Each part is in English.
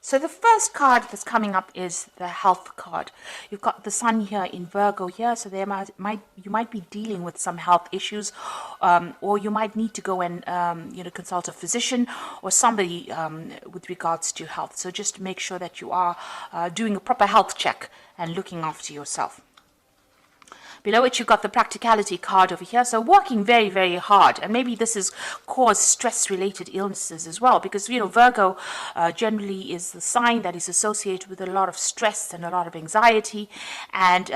So the first card that's coming up is the health card. You've got the sun here in Virgo here, so there you might be dealing with some health issues, or you might need to go and consult a physician or somebody with regards to health. So just make sure that you are doing a proper health check and looking after yourself. Below it, you've got the practicality card over here. So working very, very hard. And maybe this has caused stress-related illnesses as well. Because, Virgo generally is the sign that is associated with a lot of stress and a lot of anxiety. And,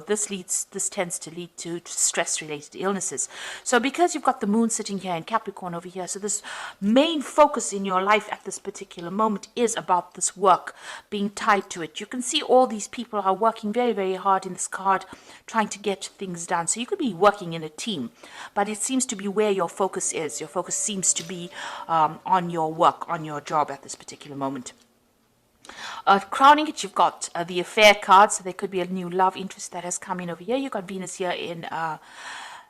this tends to lead to stress-related illnesses. So because you've got the moon sitting here in Capricorn over here, so this main focus in your life at this particular moment is about this work, being tied to it. You can see all these people are working very, very hard in this card, trying to get things done. So you could be working in a team, but it seems to be where your focus is. Your focus seems to be on your work, on your job at this particular moment. Crowning it, you've got the affair card, so there could be a new love interest that has come in over here. You've got Venus here in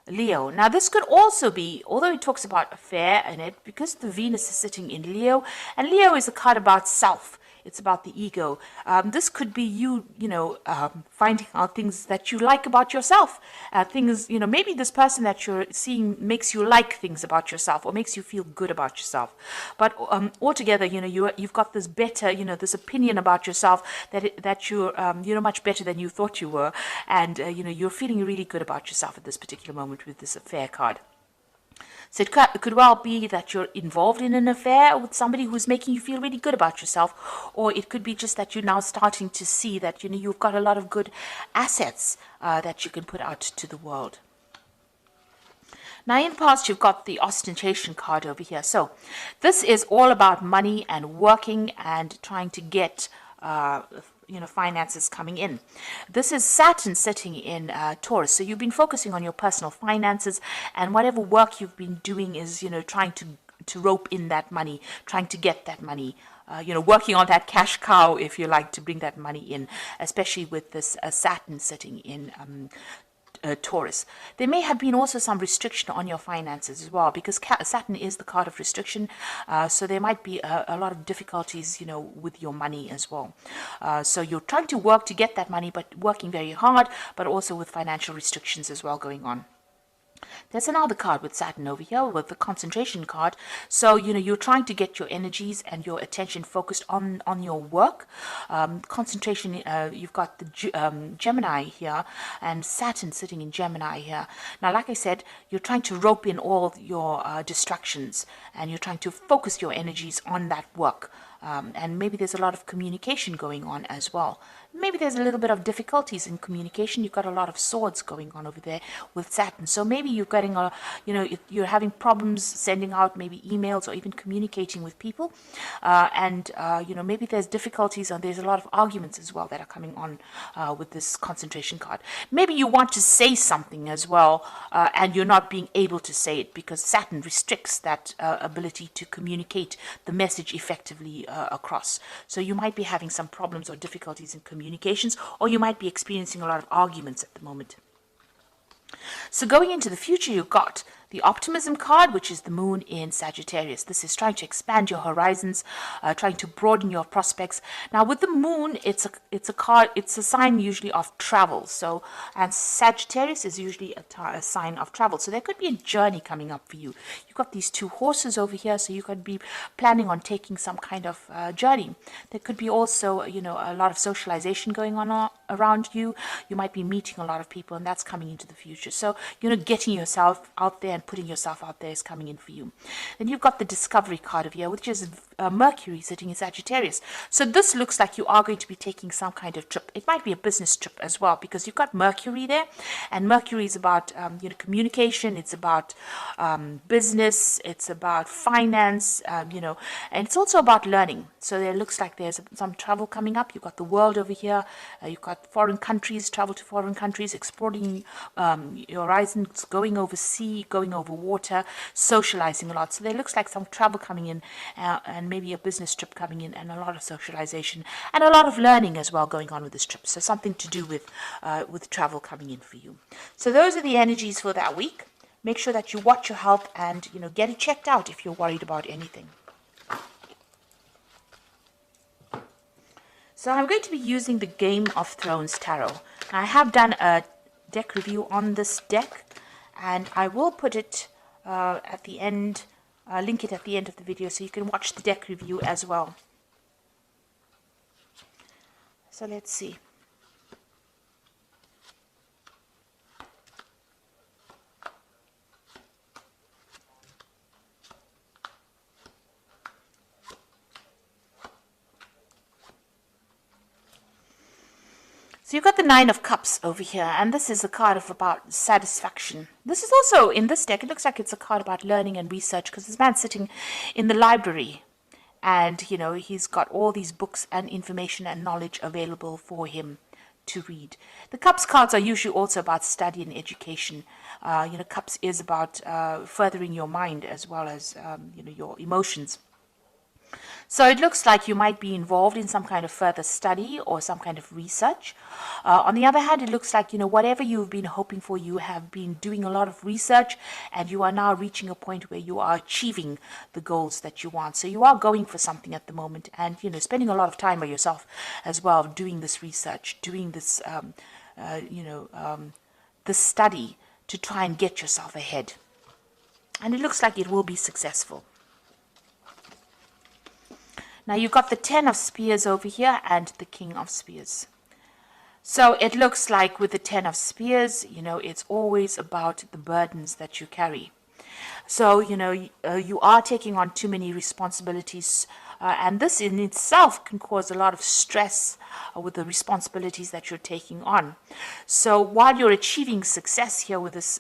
Leo. Now this could also be, although it talks about affair in it, because the Venus is sitting in Leo, and Leo is a card about self. It's about the ego. This could be you, finding out things that you like about yourself. Maybe this person that you're seeing makes you like things about yourself or makes you feel good about yourself. But altogether, you've got this better, this opinion about yourself that you're much better than you thought you were. And, you're feeling really good about yourself at this particular moment with this affair card. So it could well be that you're involved in an affair with somebody who's making you feel really good about yourself, or it could be just that you're now starting to see that you've got a lot of good assets that you can put out to the world. Now in the past, you've got the ostentation card over here. So this is all about money and working and trying to get finances coming in. This is Saturn sitting in Taurus. So you've been focusing on your personal finances, and whatever work you've been doing is, trying to rope in that money, trying to get that money, working on that cash cow, if you like, to bring that money in, especially with this Saturn sitting in Taurus. There may have been also some restriction on your finances as well, because Saturn is the card of restriction, so there might be a lot of difficulties, with your money as well. So you're trying to work to get that money, but working very hard, but also with financial restrictions as well going on. There's another card with Saturn over here with the concentration card. So, you're trying to get your energies and your attention focused on your work. Concentration, you've got the Gemini here and Saturn sitting in Gemini here. Now, like I said, you're trying to rope in all your distractions, and you're trying to focus your energies on that work. And maybe there's a lot of communication going on as well. Maybe there's a little bit of difficulties in communication. You've got a lot of swords going on over there with Saturn. So maybe you're getting you're having problems sending out maybe emails or even communicating with people. Maybe there's difficulties and there's a lot of arguments as well that are coming on with this concentration card. Maybe you want to say something as well, and you're not being able to say it because Saturn restricts that ability to communicate the message effectively across. So you might be having some problems or difficulties in communications, or you might be experiencing a lot of arguments at the moment. So going into the future, you've got the optimism card, which is the moon in Sagittarius. This is trying to expand your horizons, trying to broaden your prospects. Now with the moon, it's a card, it's a sign usually of travel. So, and Sagittarius is usually a sign of travel. So there could be a journey coming up for you. You've got these two horses over here, so you could be planning on taking some kind of journey. There could be also, a lot of socialization going on around you. You might be meeting a lot of people, and that's coming into the future. So, getting yourself out there and putting yourself out there is coming in for you. Then you've got the discovery card of here, which is Mercury sitting in Sagittarius. So this looks like you are going to be taking some kind of trip. It might be a business trip as well, because you've got Mercury there, and Mercury is about communication. It's about business. It's about finance. And it's also about learning. So there looks like there's some travel coming up. You've got the world over here. You've got foreign countries, travel to foreign countries, exploring your horizons, going over sea, going over water, socializing a lot. So there looks like some travel coming in, and maybe a business trip coming in, and a lot of socialization and a lot of learning as well going on with this trip. So something to do with travel coming in for you. So those are the energies for that week. Make sure that you watch your health and get it checked out if you're worried about anything. So I'm going to be using the Game of Thrones Tarot. I have done a deck review on this deck, and I will put it at the end, link it at the end of the video so you can watch the deck review as well. So let's see. So you've got the Nine of Cups over here, and this is a card of about satisfaction. This is also, in this deck, it looks like it's a card about learning and research, because this man's sitting in the library, and, you know, he's got all these books and information and knowledge available for him to read. The Cups cards are usually also about study and education. You know, Cups is about furthering your mind as well as, you know, your emotions. So it looks like you might be involved in some kind of further study or some kind of research. On the other hand, it looks like, you know, whatever you've been hoping for, you have been doing a lot of research, and you are now reaching a point where you are achieving the goals that you want. So you are going for something at the moment, and, you know, spending a lot of time by yourself as well, doing this research, doing this, this study to try and get yourself ahead. And it looks like it will be successful. Now you've got the Ten of Spears over here and the King of Spears. So it looks like with the Ten of Spears, you know, it's always about the burdens that you carry. So, you know, you are taking on too many responsibilities, and this in itself can cause a lot of stress with the responsibilities that you're taking on. So while you're achieving success here with this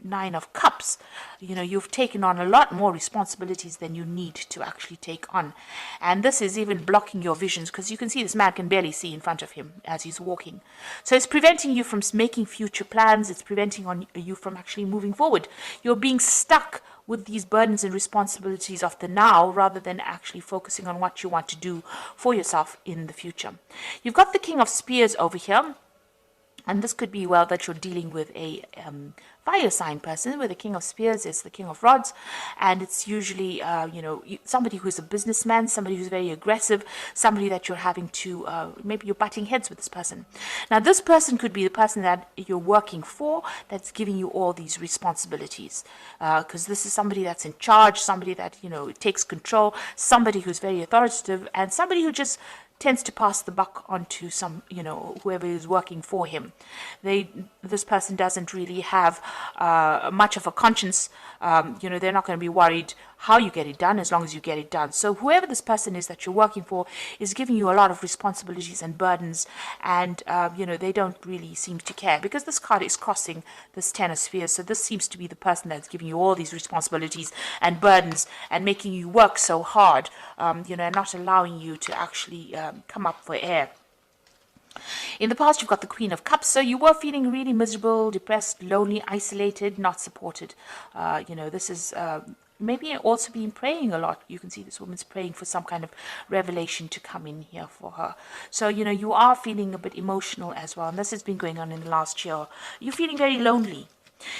Nine of Cups, you know, you've taken on a lot more responsibilities than you need to actually take on. And this is even blocking your visions, because you can see this man can barely see in front of him as he's walking. So it's preventing you from making future plans. It's preventing you from actually moving forward. You're being stuck with these burdens and responsibilities of the now, rather than actually focusing on what you want to do for yourself in the future. You've got the King of Spears over here. And this could be, well, that you're dealing with a fire sign person, where the King of Spears is the King of Rods. And it's usually, you know, somebody who's a businessman, somebody who's very aggressive, somebody that you're having to, maybe you're butting heads with this person. Now, this person could be the person that you're working for, that's giving you all these responsibilities. Because this is somebody that's in charge, somebody that, you know, takes control, somebody who's very authoritative, and somebody who just tends to pass the buck on to some, you know, whoever is working for him. This person doesn't really have much of a conscience. You know, they're not going to be worried how you get it done, as long as you get it done. So whoever this person is that you're working for is giving you a lot of responsibilities and burdens, and you know, they don't really seem to care, because this card is crossing this Ten of Spears. So this seems to be the person that's giving you all these responsibilities and burdens and making you work so hard, you know, and not allowing you to actually come up for air. In the past, you've got the Queen of Cups, so you were feeling really miserable, depressed, lonely, isolated, not supported. You know, this is maybe also been praying a lot. You can see this woman's praying for some kind of revelation to come in here for her. So, you know, you are feeling a bit emotional as well, and this has been going on in the last year. You're feeling very lonely.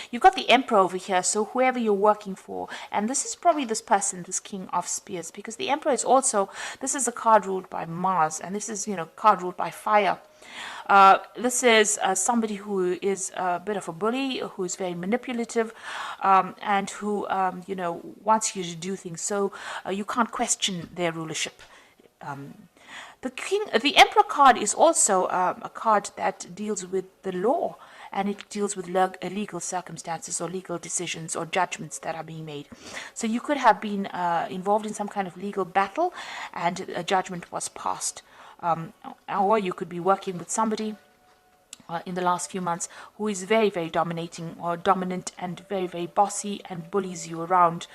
You've got the Emperor over here, so whoever you're working for, and this is probably this person, this King of Spears, because the Emperor is also, this is a card ruled by Mars, and this is, you know, card ruled by fire. This is somebody who is a bit of a bully, who is very manipulative, and who, you know, wants you to do things, so you can't question their rulership. The Emperor card is also a card that deals with the law, and it deals with legal circumstances or legal decisions or judgments that are being made. So you could have been involved in some kind of legal battle, and a judgment was passed. Or you could be working with somebody in the last few months who is very, very dominating or dominant, and very, very bossy, and bullies you around.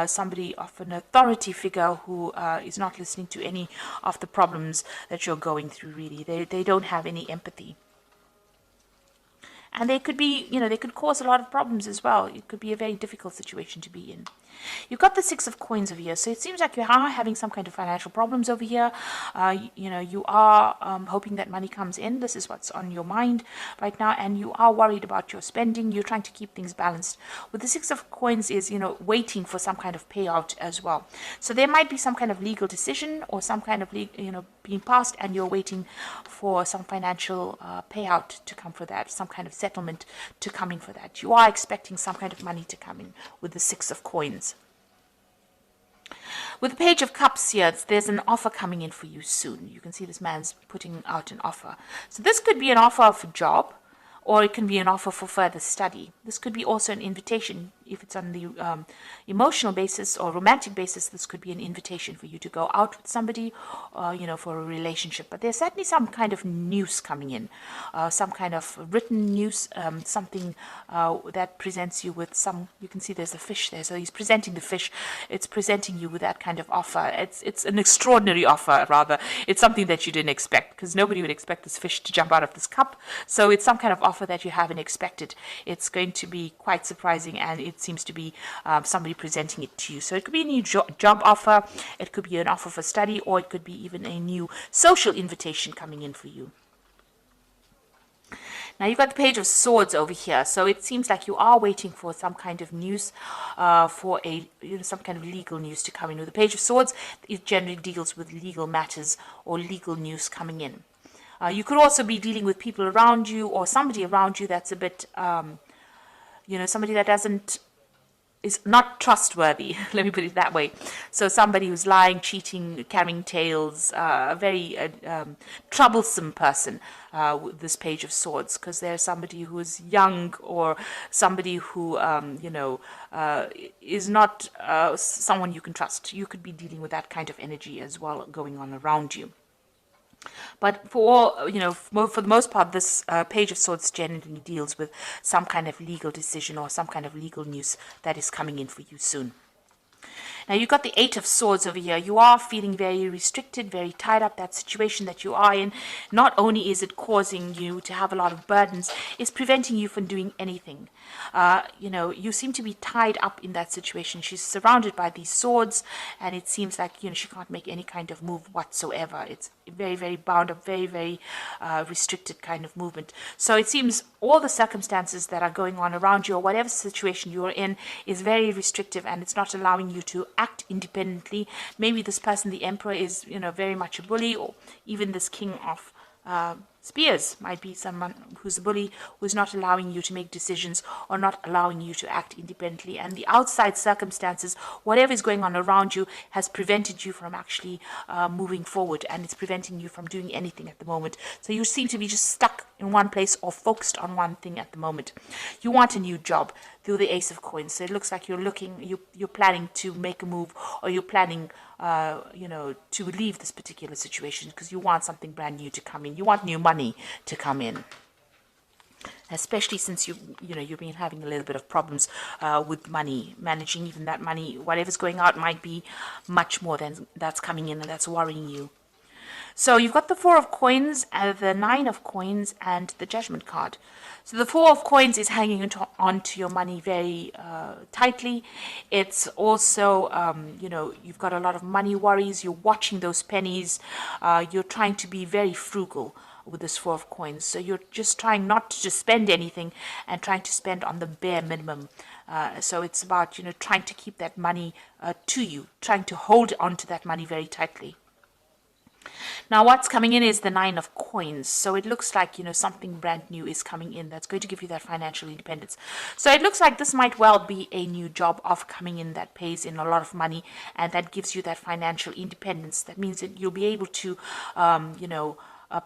Somebody of an authority figure who is not listening to any of the problems that you're going through, really. They don't have any empathy. And they could be, they could cause a lot of problems as well. It could be a very difficult situation to be in. You've got the Six of Coins over here, so it seems like you are having some kind of financial problems over here. You are hoping that money comes in. This is what's on your mind right now, and you are worried about your spending. You're trying to keep things balanced. With the Six of Coins is, waiting for some kind of payout as well. So there might be some kind of legal decision or some kind of, being passed, and you're waiting for some financial payout to come for that, some kind of settlement to come in for that. You are expecting some kind of money to come in with the Six of Coins. With the Page of Cups here, there's an offer coming in for you soon. You can see this man's putting out an offer. So this could be an offer of a job, or it can be an offer for further study. This could be also an invitation. If it's on the emotional basis or romantic basis, this could be an invitation for you to go out with somebody, for a relationship. But there's certainly some kind of news coming in, some kind of written news, something that presents you with some. You can see there's a fish there, so he's presenting the fish. It's presenting you with that kind of offer. It's an extraordinary offer, rather. It's something that you didn't expect, because nobody would expect this fish to jump out of this cup. So it's some kind of offer that you haven't expected. It's going to be quite surprising, and it seems to be somebody presenting it to you. So it could be a new job offer, it could be an offer for study, or it could be even a new social invitation coming in for you. Now you've got the Page of Swords over here, so it seems like you are waiting for some kind of news, for some kind of legal news to come in. With the Page of Swords, it generally deals with legal matters or legal news coming in. You could also be dealing with people around you, or somebody around you that's a bit, somebody that is not trustworthy. Let me put it that way. So somebody who's lying, cheating, carrying tales, a very troublesome person with this Page of Swords, because there's somebody who is young, or somebody who, is not someone you can trust. You could be dealing with that kind of energy as well going on around you. But for the most part, this Page of Swords generally deals with some kind of legal decision or some kind of legal news that is coming in for you soon. Now you've got the Eight of Swords over here. You are feeling very restricted, very tied up. That situation that you are in, not only is it causing you to have a lot of burdens, it's preventing you from doing anything. You seem to be tied up in that situation. She's surrounded by these swords, and it seems like she can't make any kind of move whatsoever. It's very, very bound up, very, very restricted kind of movement. So it seems all the circumstances that are going on around you, or whatever situation you're in, is very restrictive, and it's not allowing you to act independently. Maybe this person, the Emperor, is very much a bully, or even this King of Spears might be someone who's a bully, who's not allowing you to make decisions or not allowing you to act independently. And the outside circumstances, whatever is going on around you, has prevented you from actually moving forward, and it's preventing you from doing anything at the moment. So you seem to be just stuck in one place or focused on one thing at the moment. You want a new job through the Ace of Coins. So it looks like you're planning to make a move, or you're planning to leave this particular situation, because you want something brand new to come in. You want new money to come in, especially since you've been having a little bit of problems with money, managing even that money. Whatever's going out might be much more than that's coming in, and that's worrying you. So you've got the Four of Coins, the Nine of Coins, and the Judgment card. So the Four of Coins is hanging onto your money very tightly. It's also, you've got a lot of money worries. You're watching those pennies. You're trying to be very frugal with this Four of Coins. So you're just trying not to just spend anything, and trying to spend on the bare minimum. So it's about, trying to keep that money to you, trying to hold on to that money very tightly. Now what's coming in is the Nine of Coins. So it looks like, something brand new is coming in that's going to give you that financial independence. So it looks like this might well be a new job offer coming in that pays in a lot of money, and that gives you that financial independence. That means that you'll be able to,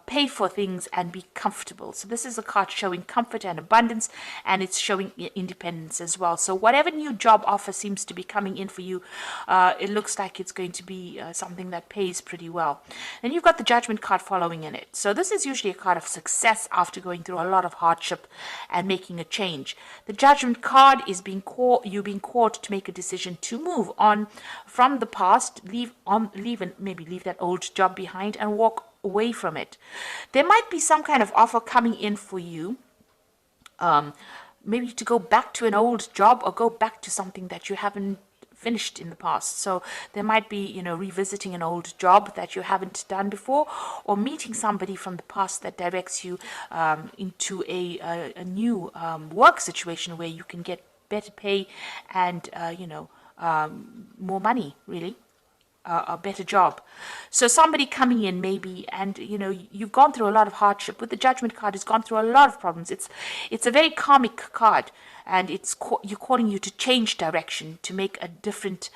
pay for things and be comfortable. So this is a card showing comfort and abundance, and it's showing independence as well. So whatever new job offer seems to be coming in for you, it looks like it's going to be something that pays pretty well. And you've got the Judgment card following in it. So this is usually a card of success after going through a lot of hardship and making a change. The Judgment card is being called to make a decision to move on from the past, leave that old job behind, and walk away from it. There might be some kind of offer coming in for you maybe to go back to an old job or go back to something that you haven't finished in the past. So there might be, revisiting an old job that you haven't done before, or meeting somebody from the past that directs you into a new work situation where you can get better pay and, more money, really. A better job. So somebody coming in maybe, and you've gone through a lot of hardship. With the Judgment card, it's gone through a lot of problems. It's a very karmic card, and you're calling you to change direction, to make a different,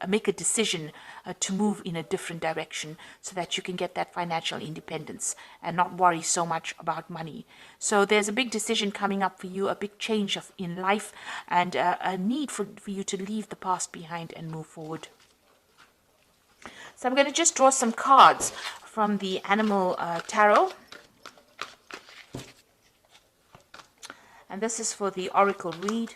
make a decision to move in a different direction, so that you can get that financial independence and not worry so much about money. So there's a big decision coming up for you, a big change in life, and a need for you to leave the past behind and move forward. So I'm going to just draw some cards from the Animal Tarot. And this is for the Oracle read.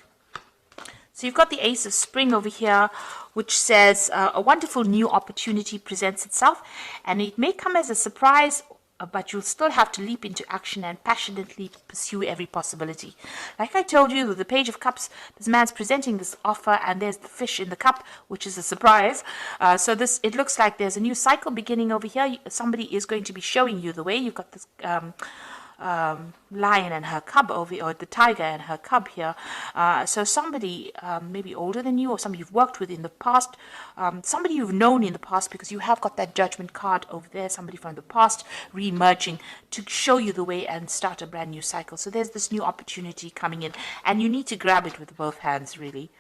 So you've got the Ace of Spring over here, which says a wonderful new opportunity presents itself. And it may come as a surprise, but you'll still have to leap into action and passionately pursue every possibility. Like I told you, with the Page of Cups, this man's presenting this offer, and there's the fish in the cup, which is a surprise. So it looks like there's a new cycle beginning over here. Somebody is going to be showing you the way. You've got this lion and her cub over, or the tiger and her cub here. So somebody maybe older than you, or somebody you've worked with in the past, somebody you've known in the past, because you have got that Judgment card over there, somebody from the past re-emerging to show you the way and start a brand new cycle. So there's this new opportunity coming in, and you need to grab it with both hands, really.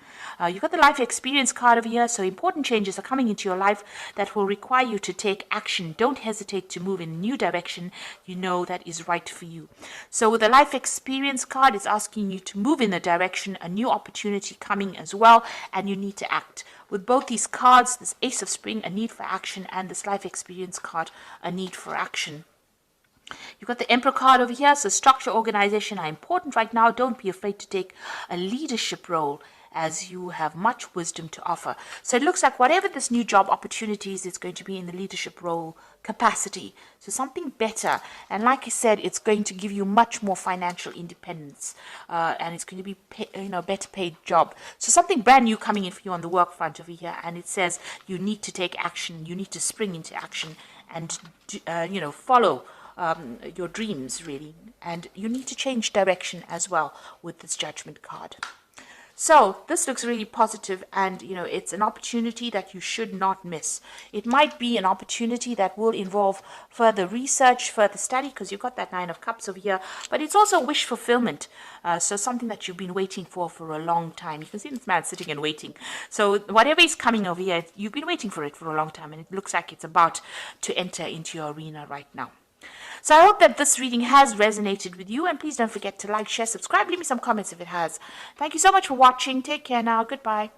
You've got the Life Experience card over here, so important changes are coming into your life that will require you to take action. Don't hesitate to move in a new direction you know that is right for you. So with the Life Experience card, it's asking you to move in the direction, a new opportunity coming as well, and you need to act. With both these cards, this Ace of Spring, a need for action, and this Life Experience card, a need for action. You've got the Emperor card over here, so structure, organization are important right now. Don't be afraid to take a leadership role, as you have much wisdom to offer. So it looks like whatever this new job opportunities, it's going to be in the leadership role capacity. So something better. And like I said, it's going to give you much more financial independence. And it's going to be better paid job. So something brand new coming in for you on the work front over here. And it says you need to take action. You need to spring into action and, follow your dreams, really. And you need to change direction as well with this Judgment card. So this looks really positive, and it's an opportunity that you should not miss. It might be an opportunity that will involve further research, further study, because you've got that Nine of Cups over here, but it's also wish fulfillment. So something that you've been waiting for a long time. You can see this man sitting and waiting. So whatever is coming over here, you've been waiting for it for a long time, and it looks like it's about to enter into your arena right now. So I hope that this reading has resonated with you, and please don't forget to like, share, subscribe, leave me some comments if it has. Thank you so much for watching. Take care now. Goodbye.